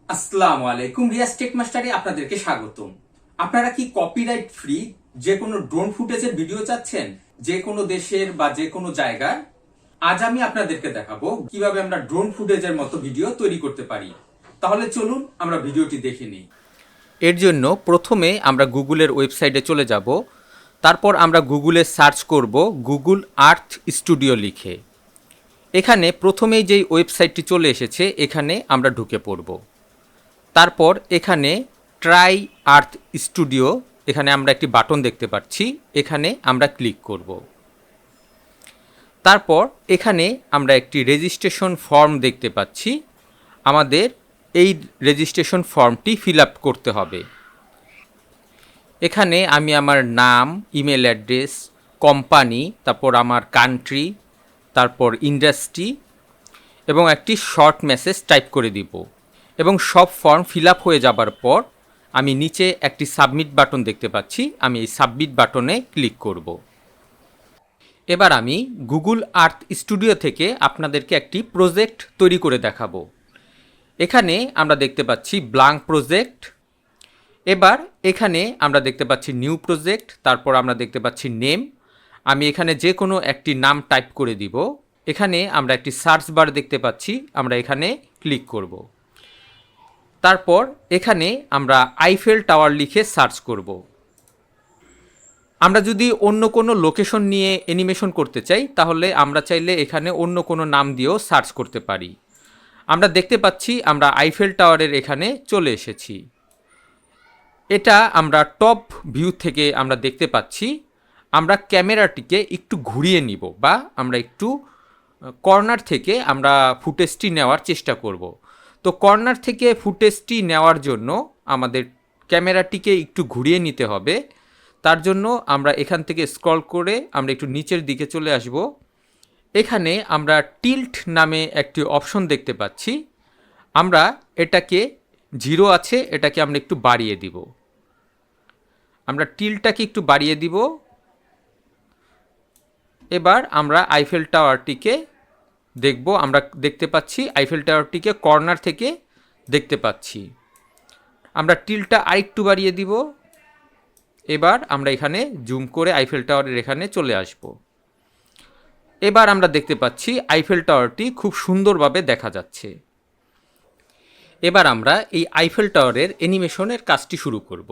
আসসালামু আলাইকুম, রিয়াজ টেক মাস্টারে আপনাদেরকে স্বাগতম। আপনারা কি কপিরাইট ফ্রি যে কোনো ড্রোন ফুটেজের ভিডিও চাচ্ছেন, যে কোনো দেশের বা যে কোনো জায়গার? আজ আমি আপনাদেরকে দেখাবো কিভাবে আমরা ড্রোন ফুটেজের মতো ভিডিও তৈরি করতে পারি। তাহলে চলুন আমরা ভিডিওটি দেখে নিই। এর জন্য প্রথমে আমরা গুগলের ওয়েবসাইটে চলে যাব। তারপর আমরা গুগলে সার্চ করব গুগল আর্থ স্টুডিও লিখে। এখানে প্রথমেই যেই ওয়েবসাইটটি চলে এসেছে এখানে আমরা ঢুকে পড়ব। তারপর এখানে ট্রাই আর্থ স্টুডিও, এখানে আমরা একটি বাটন দেখতে পাচ্ছি, এখানে আমরা ক্লিক করব। তারপর এখানে আমরা একটি রেজিস্ট্রেশন ফর্ম দেখতে পাচ্ছি। আমাদের এই রেজিস্ট্রেশন ফর্মটি ফিল আপ করতে হবে। এখানে আমি আমার নাম, ইমেল অ্যাড্রেস, কোম্পানি, তারপর আমার কান্ট্রি, তারপর ইন্ডাস্ট্রি এবং একটি শর্ট মেসেজ টাইপ করে দিব। এবং সব ফর্ম ফিল আপ হয়ে যাবার পর আমি নিচে একটি সাবমিট বাটন দেখতে পাচ্ছি, আমি এই সাবমিট বাটনে ক্লিক করব। এবার আমি গুগল আর্থ স্টুডিও থেকে আপনাদেরকে একটি প্রজেক্ট তৈরি করে দেখাবো। এখানে আমরা দেখতে পাচ্ছি ব্ল্যাঙ্ক প্রজেক্ট। এবার এখানে আমরা দেখতে পাচ্ছি নিউ প্রজেক্ট, তারপর আমরা দেখতে পাচ্ছি নেম। আমি এখানে যে কোনো একটি নাম টাইপ করে দিব। এখানে আমরা একটি সার্চ বার দেখতে পাচ্ছি, আমরা এখানে ক্লিক করব। তারপর এখানে আমরা আইফেল টাওয়ার লিখে সার্চ করব। আমরা যদি অন্য কোনো লোকেশন নিয়ে অ্যানিমেশন করতে চাই তাহলে আমরা চাইলে এখানে অন্য কোনো নাম দিয়েও সার্চ করতে পারি। আমরা দেখতে পাচ্ছি আমরা আইফেল টাওয়ারের এখানে চলে এসেছি। এটা আমরা টপ ভিউ থেকে আমরা দেখতে পাচ্ছি। আমরা ক্যামেরাটিকে একটু ঘুরিয়ে নিব বা আমরা একটু কর্নার থেকে আমরা ফুটেজটি নেওয়ার চেষ্টা করব। তো কর্নার থেকে ফুটেজটি নেওয়ার জন্য আমাদের ক্যামেরাটিকে একটু ঘুরিয়ে নিতে হবে। তার জন্য আমরা এখান থেকে স্ক্রল করে আমরা একটু নিচের দিকে চলে আসব। এখানে আমরা টিল্ট নামে একটি অপশন দেখতে পাচ্ছি। আমরা এটাকে 0 আছে, এটাকে আমরা একটু বাড়িয়ে দিব। আমরা টিলটাকে একটু বাড়িয়ে দিব। এবার আমরা আইফেল টাওয়ারটিকে দেখব। আমরা দেখতে পাচ্ছি আইফেল টাওয়ারটিকে কর্নার থেকে দেখতে পাচ্ছি। আমরা টিলটা আরেকটু বাড়িয়ে দিব। এবার আমরা এখানে জুম করে আইফেল টাওয়ারের এখানে চলে আসব। এবার আমরা দেখতে পাচ্ছি আইফেল টাওয়ারটি খুব সুন্দরভাবে দেখা যাচ্ছে। এবার আমরা এই আইফেল টাওয়ারের অ্যানিমেশনের কাজটি শুরু করব।